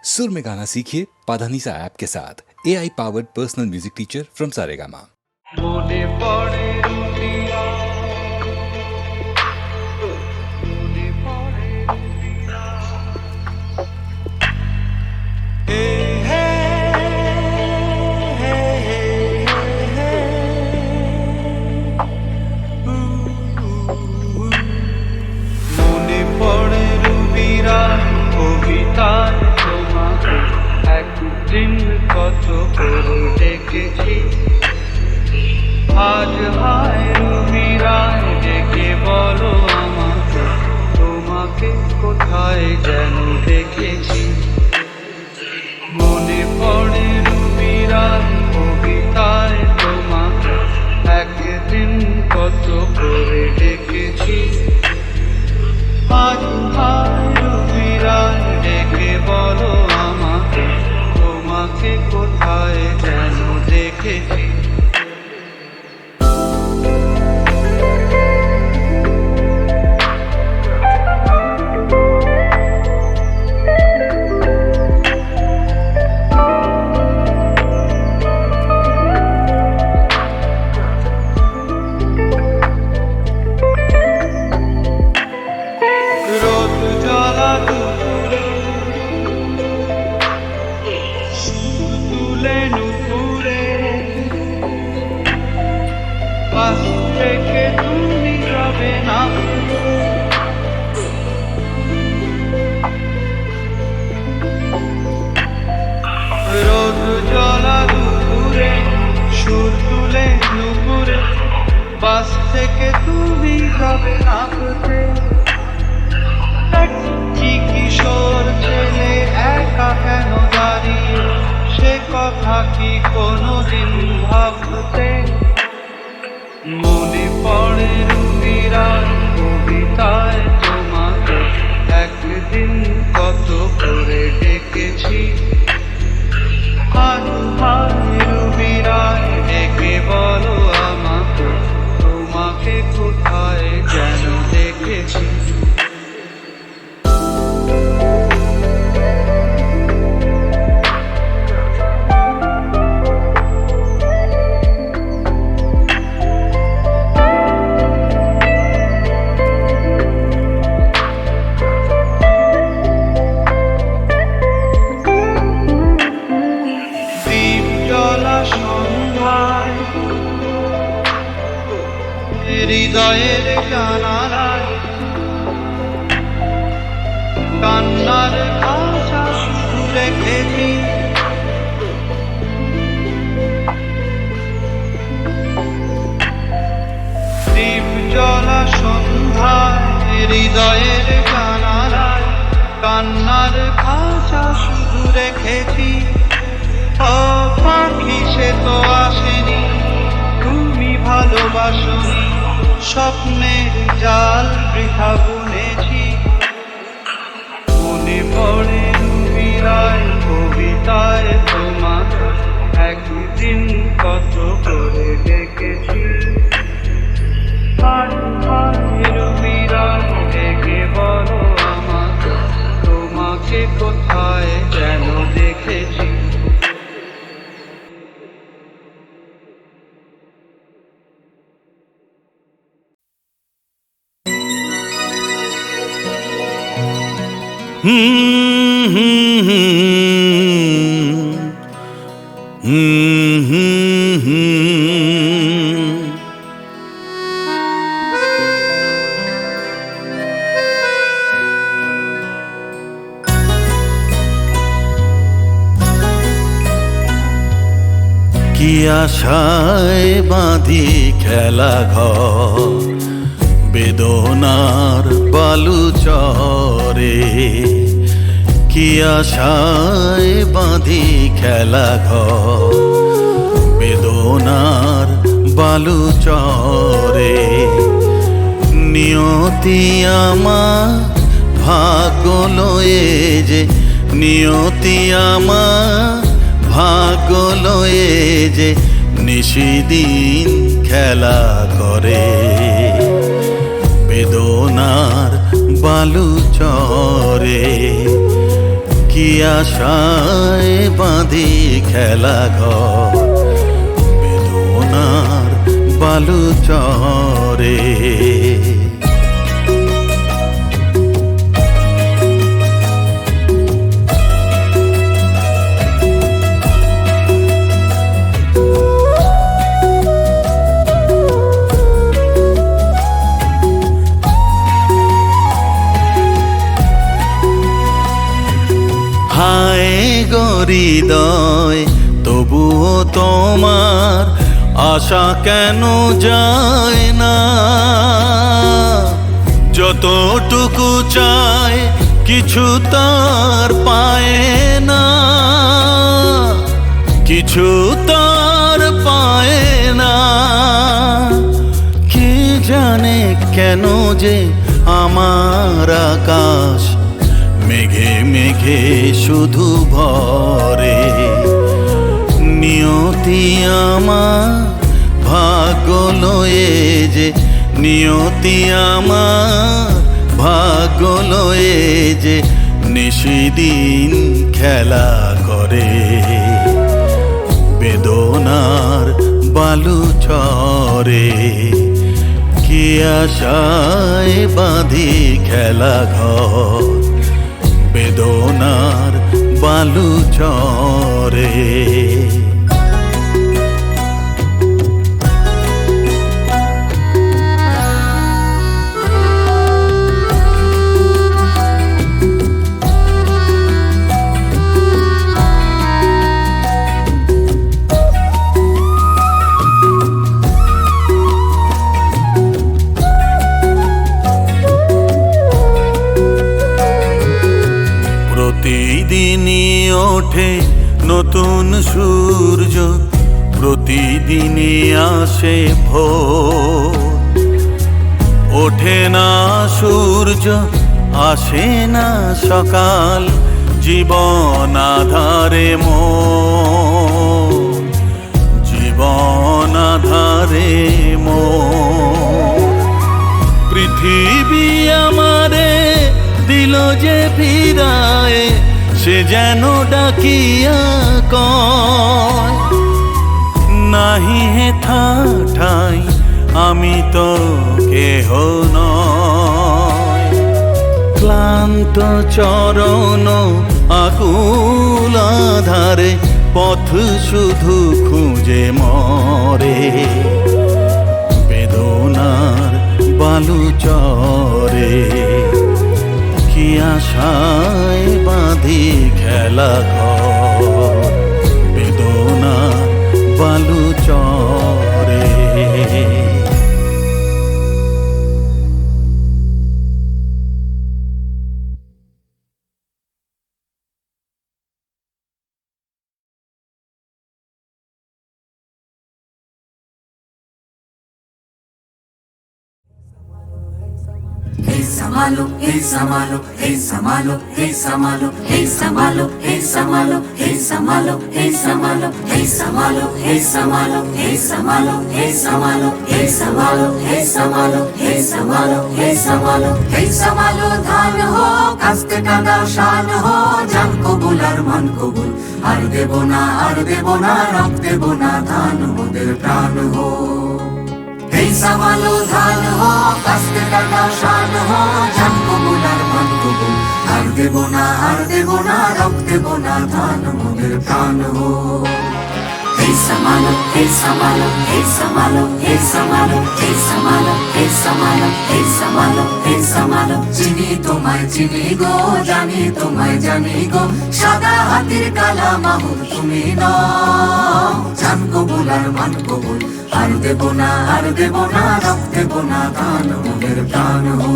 सुर में गाना सीखिए पाधानीसा ऐप के साथ AI powered personal music teacher from Saregama. মনে পড়ে রুটিরা, মনে পড়ে রুটিরা। হে হে হে হে হে। মনে পড়ে রুবিরা কবিতায় তোমাকে একদিন কত করে ডেকেছি। আজ হায় রুবিরায় ডেকে বলো আমাকে, তোমাকে কোথায় যেন দেখেছি। মনে পড়ে রুবিরায় কবিতায় তোমাকে একদিন কত করে ডেকেছি। আজ হায় রুবিরায় ডেকে বলো আমাকে, তোমাকে কোথায় যেন দেখেছি। রোদ জ্বালা দুপুরে তুলে নুপুরে, পাশ থেকে তুমি যাবে না। রোদ জ্বালা দুপুরে সুর তুলে নুপুরে, পাশ থেকে তুমি যাবে না। কি কিশোর ছেলে একা কেন দাঁড়িয়ে, সে কথা কি কোনোদিন ভাবতে। মনে পড়ে রুবিরার কবিতায় তোমাকে একদিন কত করে ডেকেছি। আজ হায় রুবিরায় ডেকে বলো আমাকে, তোমাকে কোথায় যেন দেখেছি। দ্বীপ জ্বলা সন্ধ্যায় হৃদয়ের জানালায় কান্নার খাঁচা শুধু রেখেছি। দ্বীপ জ্বলা সন্ধ্যায় হৃদয়ের জানালায় কান্নার খাঁচা শুধু রেখেছি। ও পাখি সে তো আসেনি, তুমি ভালোবাসনি, স্বপ্নের জাল বৃথা বুনেছি। মনে পড়ে রুবিরায় কবিতায় তোমাকে একদিন কত করে ডেকেছি। আজ হায় রুবিরায় ডেকে বলো আমাকে, তোমাকে কোথায় যেন দেখেছি। কি আশায় বাঁধি খেলা ঘর বেদনার বালু চরে। কি আশায় বাঁধি খেলা ঘর বেদনার বালু চরে। নিয়তি আমার ভাগ্য লয়ে যে, নিয়তি আমার ভাগ্য লয়ে যে নিশিদিন খেলা করে। বেদনার বালু চরে কি আশায় বাঁধি খেলা ঘর বেদনার বালু চরে। হায় হৃদয় তবুও তোমার আশা কেন যায় না? যতটুকু চায় কিছু তার পায় না, কিছু তার পায় না। কে জানে কেন যে আমার আকাশ মেঘে মেঘে শুধু ভরে। নিয়তি আমার ভাগ্য লয়ে যে, নিয়তি আমার ভাগ্য লয়ে যে নিশিদিন খেলা করে। বেদনার বালু চরে, কি আশায় বাঁধি খেলা ঘর বেদনার বালু চরে। প্রতিদিনই ওঠে নতুন সূর্য, প্রতিদিনই আসে ভোর। ওঠে না সূর্য, আসে না সকাল, জীবন আধারে মোর, জীবন আধারে মোর। পৃথিবী আমারে দিল যে ফিরায়, সে যেন ডাকিয়া কয়, নাহি হেথা ঠাই আমি তো কেহ নয়। ক্লান্ত চরণ আকুল আধারে পথ শুধু খুঁজে মরে। বেদনার বালু চরে, কি আশায় বাঁধি খেলা ঘর বেদনার বালু চরে। Hey Samalo, hey Samalo, hey Samalo, hey Samalo, hey Samalo, hey Samalo, hey Samalo, hey Samalo, hey Samalo, hey Samalo, hey Samalo, hey Samalo, hey Samalo, hey Samalo, hey Samalo, hey Samalo, hey Samalo ধান হো কাস্তে কাঁদাও শান হো জান কবুল আর মন কবুল আর দেব না rock দেব না ধান মোদের প্রাণ হো। Hey Samalo ধান হো কাস্তে কাঁদাও শান হো জান কবুল আর মন কবুল আর দেব না রক দেব না ধান মোদের প্রাণ হো। Hey Samalo, hey Samalo, hey Samalo, hey Samalo, hey Samalo, hey Samalo, hey Samalo, hey Samalo, চিনি তোমায় চিনি গো, জানি তোমায় জানি গো, সাদা হাতির কালা মাহুর তুমি নও। জান কবুল আর মান কবুল আর দেব না রক দেব না ধান মোদের প্রাণ হো।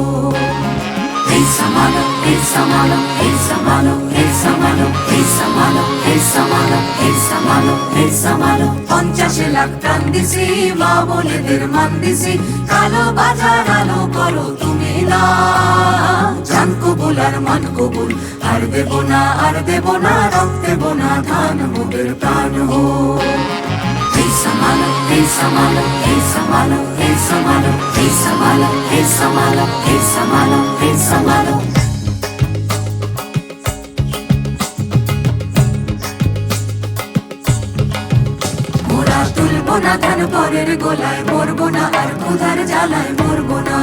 Hey Samalo, hey Samalo, hey Samalo, hey Samalo, hey Samalo, hey Samalo, hey Samalo, hey Samalo, 50 lakh প্রাণ দিছি মা বলেদের মান দিছি, কালো বাজার আলো করো তুমি না। জান কবুল আর মান কবুল আর দেব না রক দেব না ধান মোদের প্রাণ হো। Hey Samalo, hey Samalo, hey Samalo, hey Samalo, hey Samalo, hey Samalo, hey Samalo, hey Samalo. না ধান পরের গোলায়, মরবো না আর ক্ষুধার জ্বালায়, মরবো না।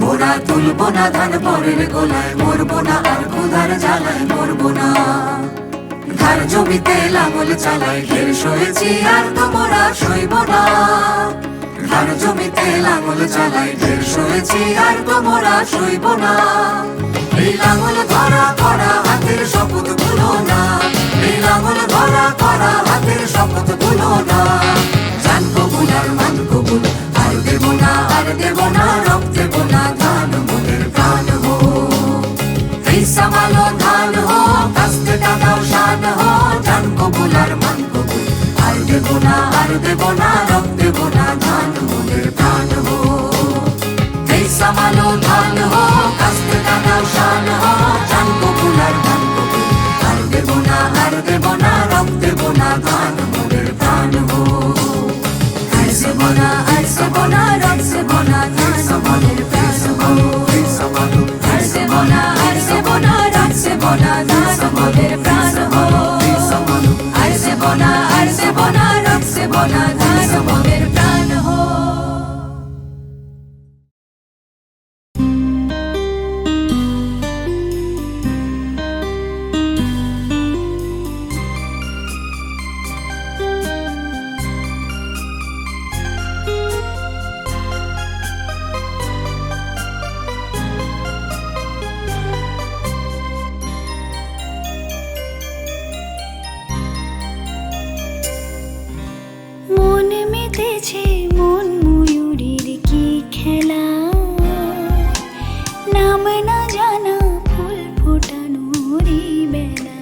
মোরা তুলবো না ধান পরের গোলায়, মরবো না আর ক্ষুধার জ্বালায়, মরবো না। ধার জমিতে লাঙল চালায়, ঢের সয়েছি আর তো মোরা সইব না। ধার জমিতে লাঙল চালায়, ঢের সয়েছি আর তো মোরা সইব না। এই লাঙল ধরা করা হাতের শপথ ভুলো না, এই লাঙল ধরা করা হাতের শপথ ভুলো না। জান কবুল আর মান কবুল, আর দেব না আর দেব না, রব দেব না, ধান মোদের প্রাণ হো। এই সামালো ধান হো, কাস্তে টাকাও শান হো, জান কবুল আর মান কবুল, আর দেব না আর দেব না, রব দেব না, ধান মোদের প্রাণ হো। এই সামালো ধান হো, কাস্তে টাকাও শান হো, জান কবুল আর মান কবুল, আর দেব না আর দেব না, রব দেব না, ধান মোদের প্রাণ হো। আর সেব না আর সেব না, রব সেব না, ধান মোদের প্রাণ হো। আর সেব না আর সেব না, রব সেব না, ধান মোদের প্রাণ হো। আর সেব না আর সেব না, রব সেব না, ধান মোদের প্রাণ হো। মন মেতেছে মন ময়ূরীর কি খেলা, নাম না জানা ফুল ফোটানোরই বেলা।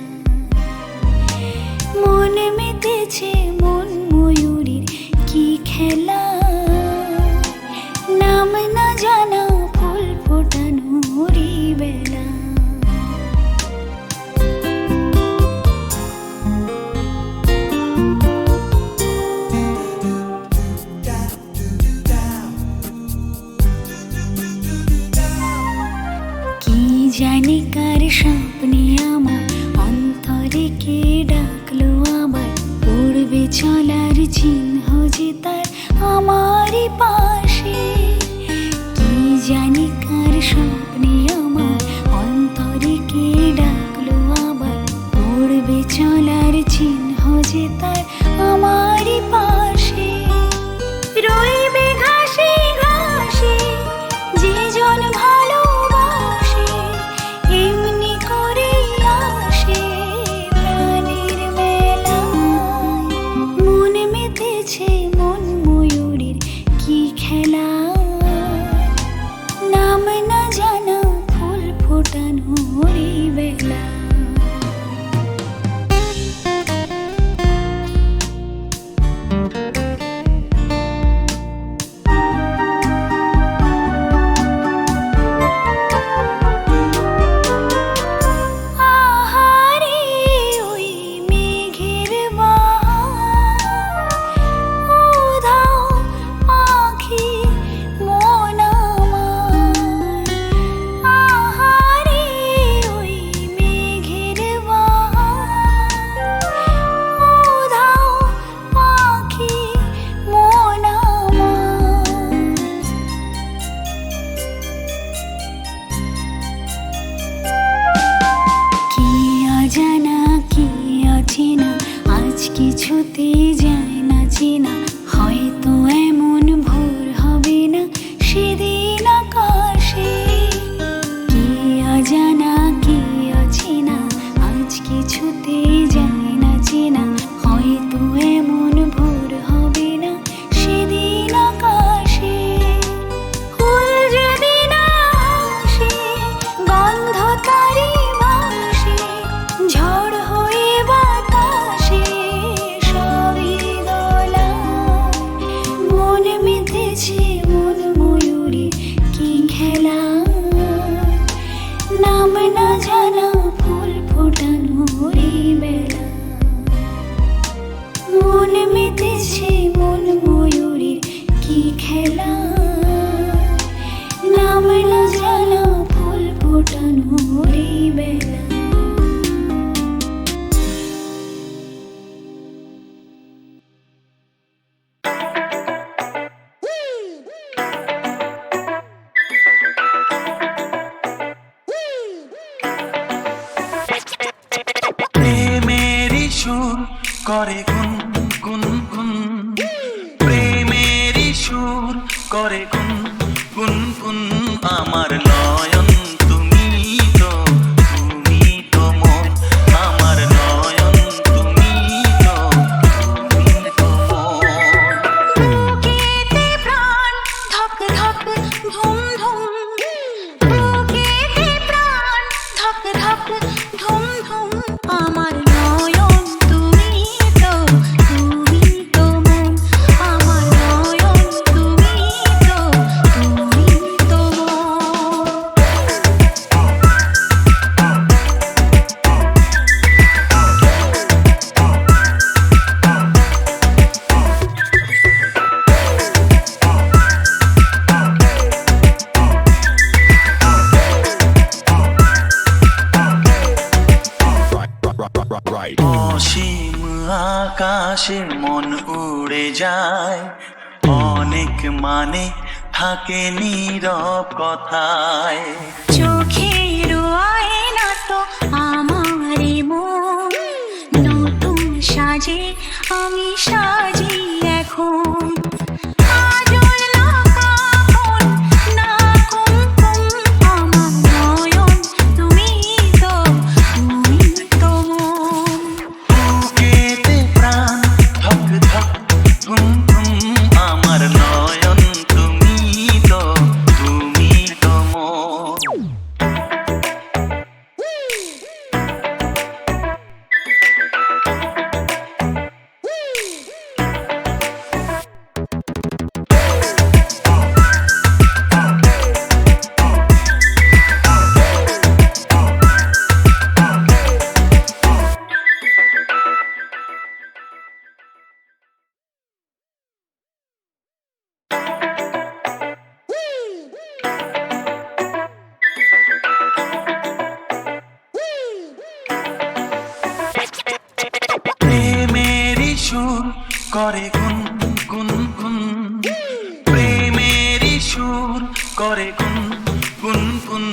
মন মেতেছে মন ময়ূরীর কি খেলা, নাম না জানা ফুল ফোটানোরই বেলা। কি জানি কার স্বপ্নে আমার অন্তরে কে ডাকলো আবার, পড়বে চলার চিহ্ন যে তার আমারই পাশে। কি জানি কার স্বপ্নে আমার অন্তরে কে ডাকলো আবার, পড়বে চলার চিহ্ন যে তার আমারই পাশে। রইবে ঘাসে ঘাসে যে জন ভালোবাসে, এমনি করে আসে প্রাণের মেলায়। মন মেতেছে মন ময়ূরীর কি খেলা, নাম না জানা ফুল ফোটানোরই বেলা। আহারে ওই মেঘের বাহার, উধাও পাখি মন আমার। আহারে ওই মেঘের বাহার, উধাও পাখি মন আমার। কি অজানা কি অচেনা, আজ কিছুতে যায় না চেনা, হয়তো এমন ভোর হবে না সেদিন আকাশে। কি অজানা কি অচেনা, আজ কিছুতে যায় না চেনা, হয়তো এমন ভোর হবে না সেদিন আকাশে। ফুল যদি না আসে, গন্ধ তারি ভাসে, ঝড় হয়ে বাতাসে সবই দোলায়। মন মেতেছে মন ময়ূরী কি খেলা, নাম না জানা ফুল ফোটানোরই বেলা। করে গুন গুন গুন, প্রেমেরই সুর করে গুন গুন গুন। আমার নয়ন তুমি তো, তুমি তো মন, আমার নয়ন তুমি তো, তুমি তো মন। বুকেতে প্রাণ ধক ধক ধুম ধুম, বুকেতে প্রাণ ধক ধক ধুম ধুম। আমার নয়ন তুমি তো, তুমি তো মন, আমার নয়ন তুমি তো, তুমি তো অসীম আকাশে মন উড়ে যায়, অনেক মানে থাকে নীরব কথায়। চোখের আয়না তো আমারই মন, নতুন সাজে আমি সাজি এখন। কাজল না কাফন না কুমকুম, আমার নয়ন তুমি তো, তুমি তো মন। বুকেতে প্রাণ ধক ধক ধুম ধুম, আমার নয়ন তুমি তো, তুমি তো মন। প্রেমেরই সুর করে গুন গুন গুন, প্রেমেরই সুর করে গুন গুন গুন।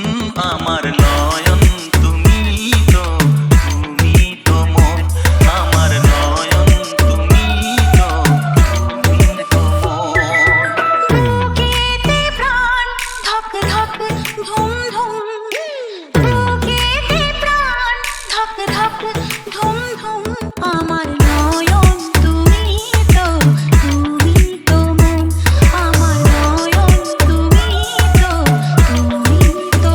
আমার নয়ন তুমি তো, তুমি তো মন, আমার নয়ন তুমি তো, তুমি তো মন। বুকেতে প্রাণ ধক ধক ধুম ধুম, বুকেতে প্রাণ ধক ধক ধুম ধুম। আমার নয়ন তুমি তো, তুমি তো মন, আমার নয়ন তুমি তো, তুমি তো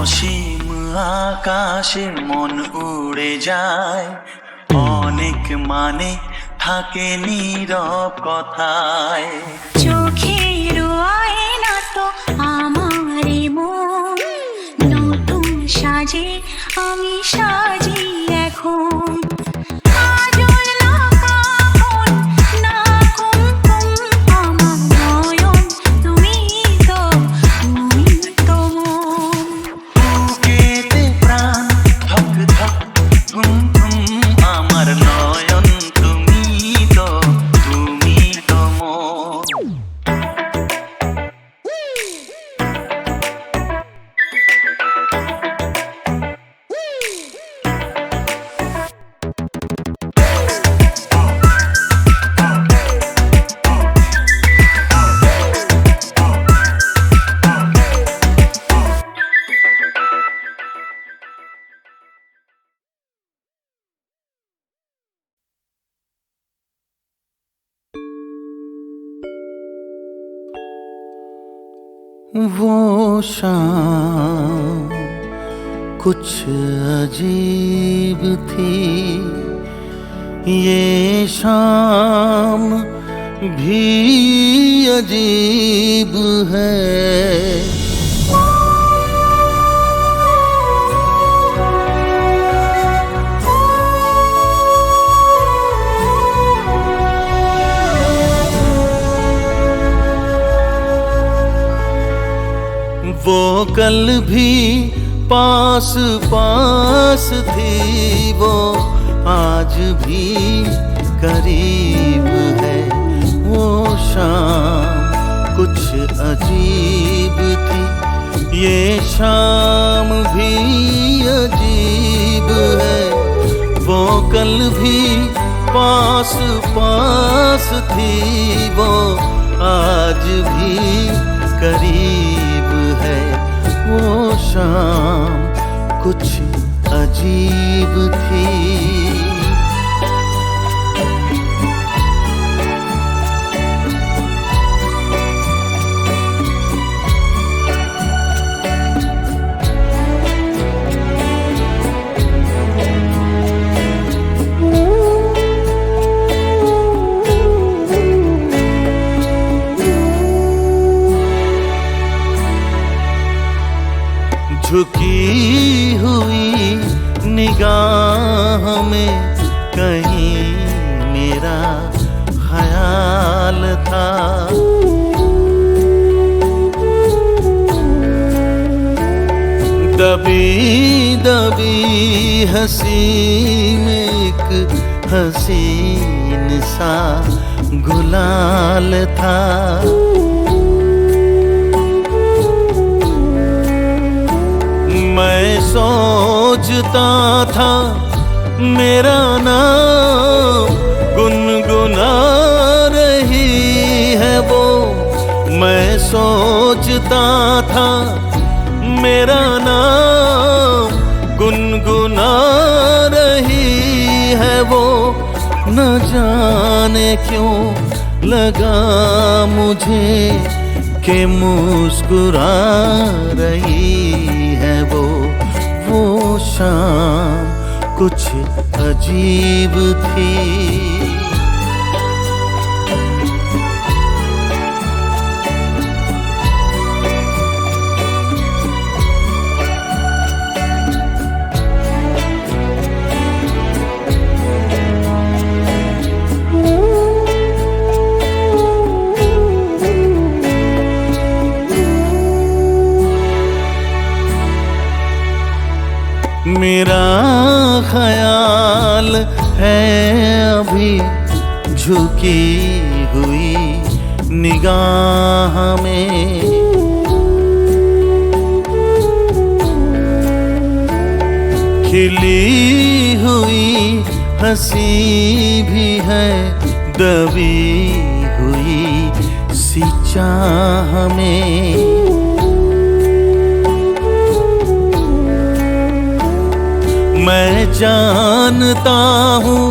অসীম আকাশে মন উড়ে যায়, অনেক মানে থাকে নীরব কথায়। চোখের আয়না তো আমারই মন, নতুন সাজে আমি সাজি এখন। কাজল না কাফন না কুমকুম, আমার নয়ন তুমি তো, তুমি তো মন। বুকেতে প্রাণ ধক ধক ধুম ধুম, আমার নয়ন তুমি তো, তুমি তো মন। वो शाम कुछ अजीब थी, ये शाम भी अजीब है। वो कल भी पास पास थी, वो आज भी करीब है। वो शाम कुछ अजीब थी, ये शाम भी अजीब है। वो कल भी पास पास थी, वो आज भी करीब है। वो शाम कुछ अजीब थी। झुकी हुई निगाह में कहीं मेरा ख्याल था। दबी दबी हंसी में एक हसीन सा गुलाल था। मैं सोचता था मेरा नाम गुनगुना रही है वो। मैं सोचता था मेरा नाम गुनगुना रही है वो। न जाने क्यों लगा मुझे कि मुस्कुरा रही है वो। वो शाम कुछ अजीब थी। मेरा ख्याल है अभी झुकी हुई निगाह में। खिली हुई हंसी भी है दबी हुई सी चाह में। मैं जानता हूँ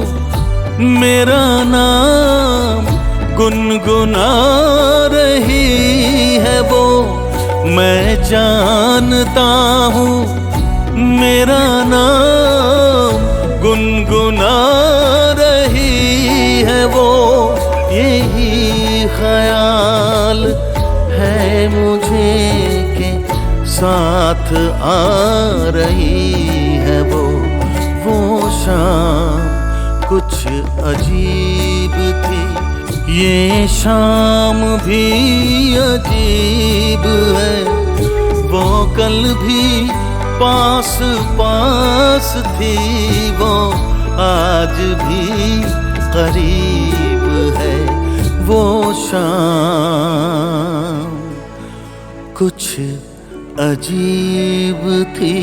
मेरा नाम गुनगुना रही है वो। मैं जानता हूँ मेरा नाम गुनगुना रही है वो। यही ख्याल है मुझे के साथ आ रही है वो। वो शाम कुछ अजीब थी, ये शाम भी अजीब है। वो कल भी पास पास थी, वो आज भी करीब है। वो शाम कुछ अजीब थी।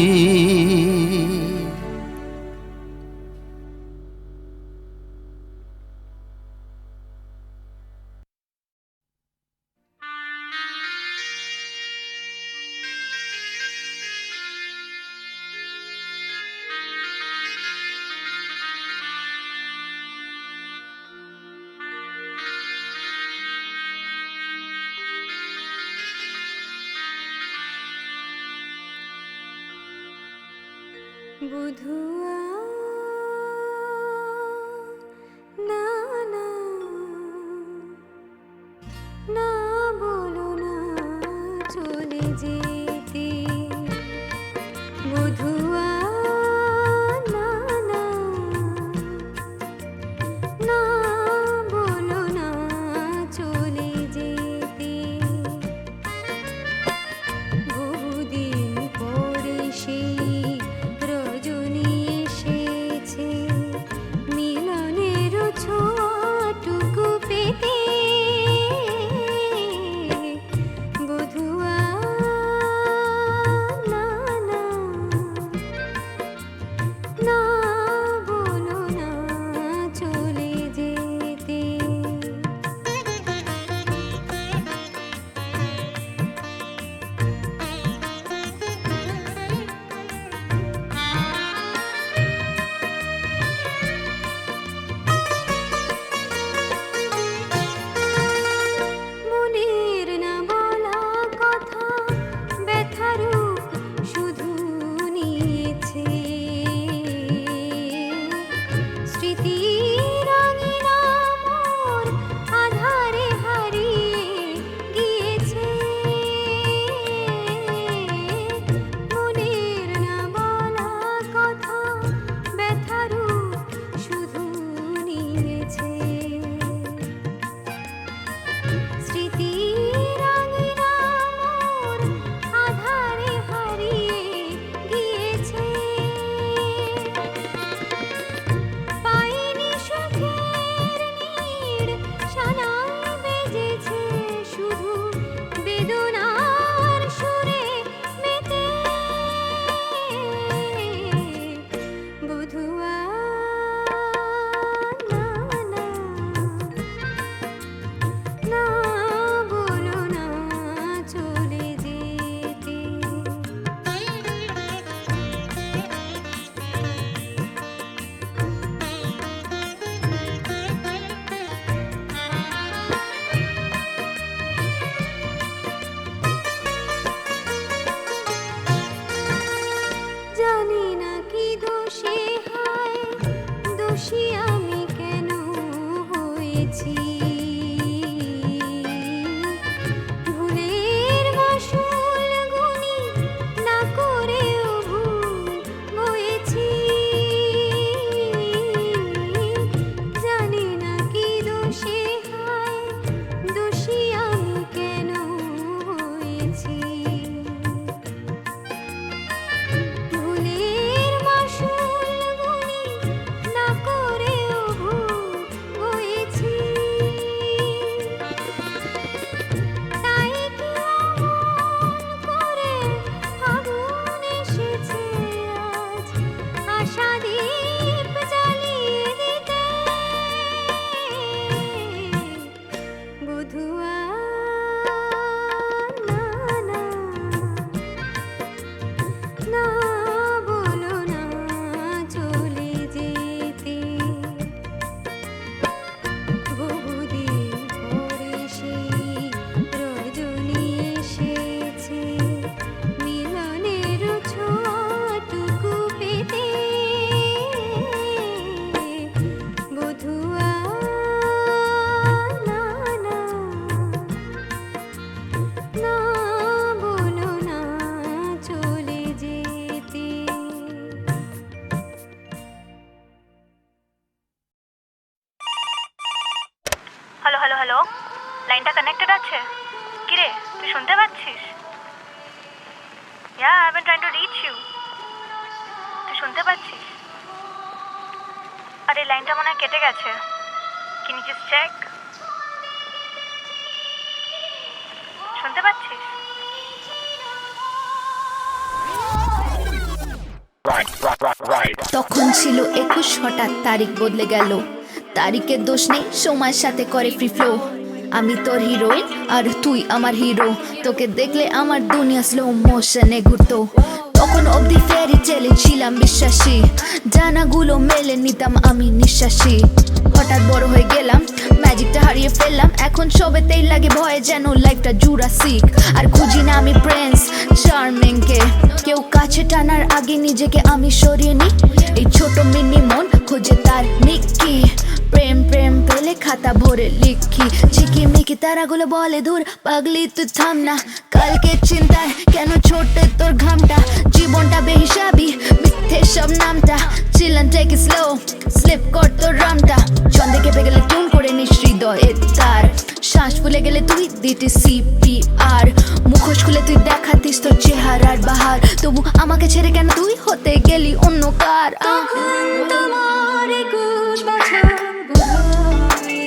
বুধুয়া না না না বলো না চলে যেতে। বুধুয়া না না না বলো না চলে যেতে। যাচ্ছে? কিরে, তুই শুনতে পাচ্ছিস? Yeah, I've been trying to reach you. তুই শুনতে পাচ্ছিস? আর এই লাইনটা মনে হয় কেটে গেছে। Can you just check? শুনতে পাচ্ছিস? তখন ছিল 21, হঠাৎ তারিখ বদলে গেল। তারিখের দোষ নেই, সময়ের সাথে করে ফ্রি ফ্লো। আমি তোর হিরোইন আর তুই আমার হিরো। তোকে দেখলে আমার দুনিয়া স্লো মোশনে ঘুরতো। তখন অবধি ফেরি টেলে ছিলাম বিশ্বাসী, জানাগুলো মেলে নিতাম আমি নিঃশ্বাসী। হঠাৎ বড় হয়ে গেলাম, ম্যাজিকটা হারিয়ে ফেললাম। এখন সবেতেই লাগে ভয়ে, যেন লাইফটা জুরাসিক। আর খুঁজি না আমি প্রিন্স চার্মিংকে, কেউ কাছে টানার আগে নিজেকে আমি সরিয়ে নি। এই ছোট মিনি মন খোঁজে তার মিকি, প্রেম প্রেম পেলে খাতা ভরে লিখি। ঝিকিমিকি তারাগুলো বলে দূর পাগলি তুই থাম না, কালকে চিন্তায় কেন ছোটে তোর ঘামটা। জীবনটা বেহিসাবি, মিথ্যে সব নামটা। চিলান টেক ইট স্লো, স্লিপ কর তোর রামটা। ছন্দে কেঁপে গেলে টুন করে নিস হৃদয়ের তার। শ্বাস ফুলে গেলে তুই দিতি CPR, মুখোশ খুলে তুই দেখাতিস তোর চেহারার বাহার। তবু আমাকে ছেড়ে কেন তুই হতে গেলি অন্য কার? তোমার 21 বছর বোধহয়,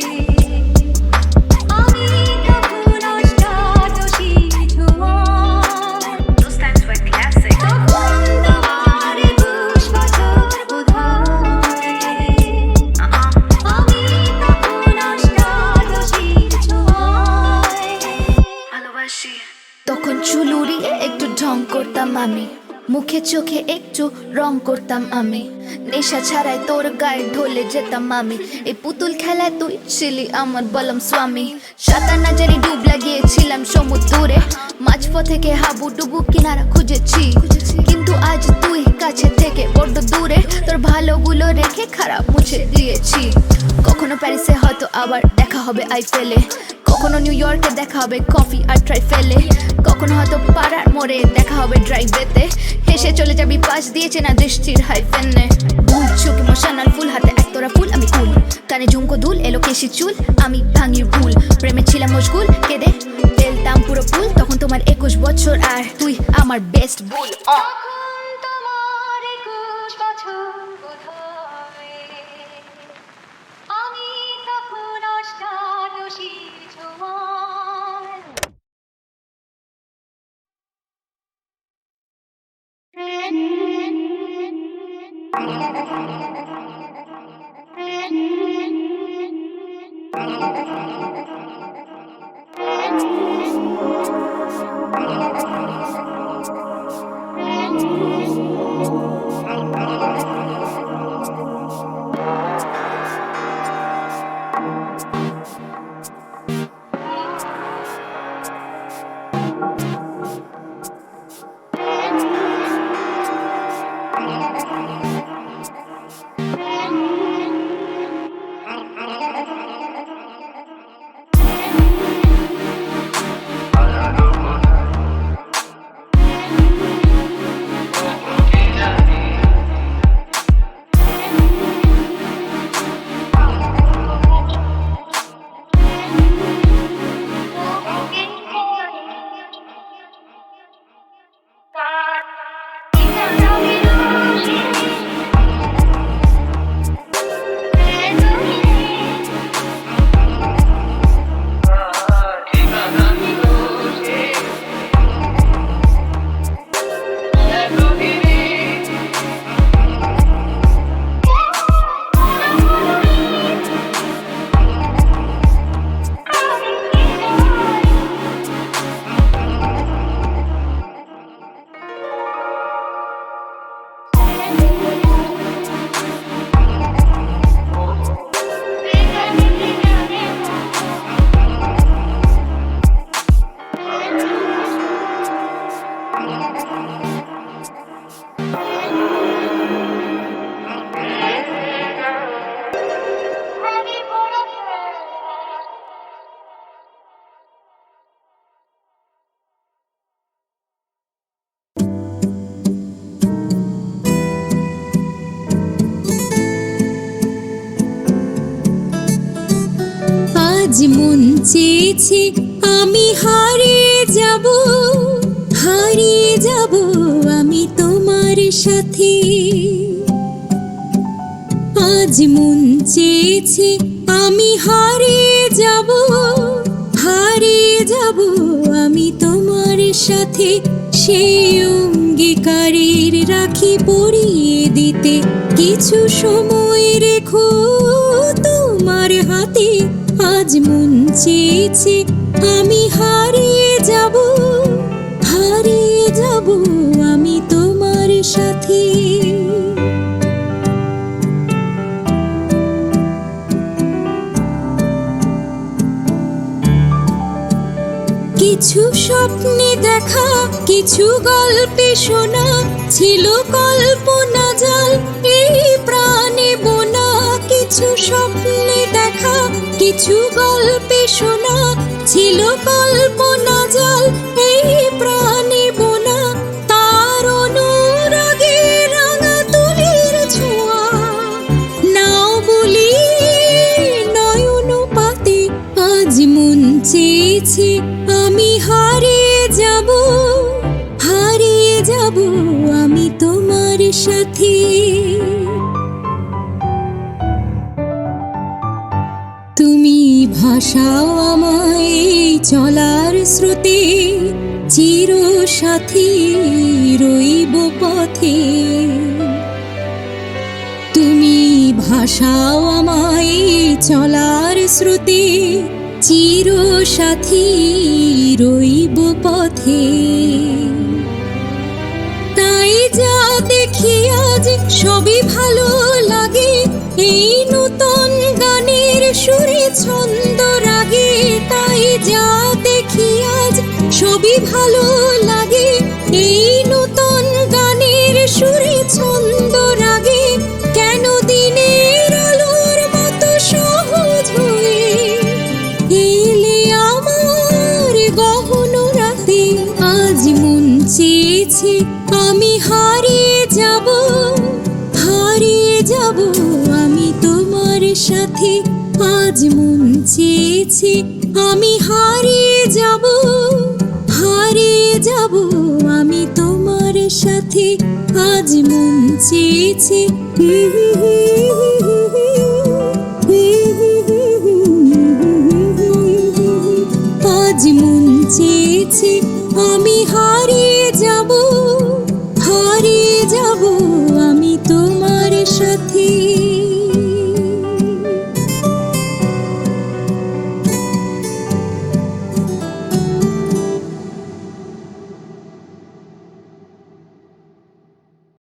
আমি তখন অষ্টাদশী ছোঁয়ায়। Those times were classic. তখন তোমার 21 বছর বোধহয়, আমি তখন অষ্টাদশী ছোঁয়ায়। ভালোবাসি। তখন চুল উড়িয়ে একটু ঢং করতাম আমি, মুখে চোখে একটু রং করতাম আমি। নেশা ছাড়াই তোর গায়ে ঢলে যেতাম আমি। এই পুতুল খেলায় তুই ছিলি আমার বলম স্বামী। সাঁতার না জানি ডুব লাগিয়েছিলাম সমুদ্রে, মাঝপথ থেকে হাবুডুবু কিনারা খুঁজেছি। কিন্তু আজ তুই কাছে থেকে বড্ড দূরে, তোর ভালোগুলো রেখে খারাপ মুছে দিয়েছি। কখনো প্যারিসে হয়তো আবার দেখা হবে আইফেলে, কখনো নিউ ইয়র্কে দেখা হবে কফি আর ট্রাইফেলে, কখনো হয়তো পাড়ার মোড়ে দেখা হবে ড্রাইভওয়েতে। হেসে চলে যাবি পাশ দিয়ে চেনা দৃষ্টির হাইফেনে। ভুল চোখ ইমোশনাল ফুল, হাতে একতরা ফুল আমি কুল। কানে ঝুমকো দুল, এলো কেশি চুল, আমি ভাঙি ভুল। প্রেমে ছিলাম মশগুল, কেঁদে ফেলতাম পুরো ফুল। তখন তোমার 21 বছর আর তুই আমার বেস্ট বুল। তখন তোমার 21 বছর বোধহয়, আমি তখন অষ্টাদশী ছোঁয়ায়। আজ মন চেয়েছে আমি হারিয়ে যাব আমি তোমার সাথে। আজ মন চেয়েছে আমি হারিয়ে যাব আমি তোমার সাথে। সেই অঙ্গীকারের রাখি পরিয়ে দিতে কিছু সময় রেখো তোমার হাতে। আজ মন চেয়েছে আমি হারিয়ে যাব আমি তোমার সাথে। কিছু স্বপ্নে দেখা কিছু গল্পে শোনা ছিল কল্পনা জাল এই প্রাণে বোনা। কিছু স্বপ্নে দেখা কিছু গল্পে শোনা ছিল কল্পনা জাল এই প্রাণে বোনা। তার অনুরাগে রাঙা তুলির ছোঁয়া নাও বলি নয়ন পাতে। আজ মন চেয়েছে আমি হারিয়ে যাব আমি তোমার সাথে। তুমি ভাষাও আমায় চলার স্রোতে, চির সাথী রইব পথে। তুমি ভাষাও আমায় চলার স্রোতে, চির সাথী রইব পথে। তাই যা দেখি আজ সবই ভালো লাগে, এই নতুন গানের সুরে ছন্দ রাগে। তাই যা দেখি আজ সবই ভালো লাগে, এই নতুন গানের সুরে ছন্দ রাগে। কেন দিনের আলোর মতো সহজ হয়ে এলে আমার গহন রাতে। আজ মন চেয়েছে আমি হারিয়ে যাব আমি তোমার সাথে। আজ মন চেয়েছে আমি হারিয়ে যাব আমি তোমার সাথে। আজ মন চেয়েছে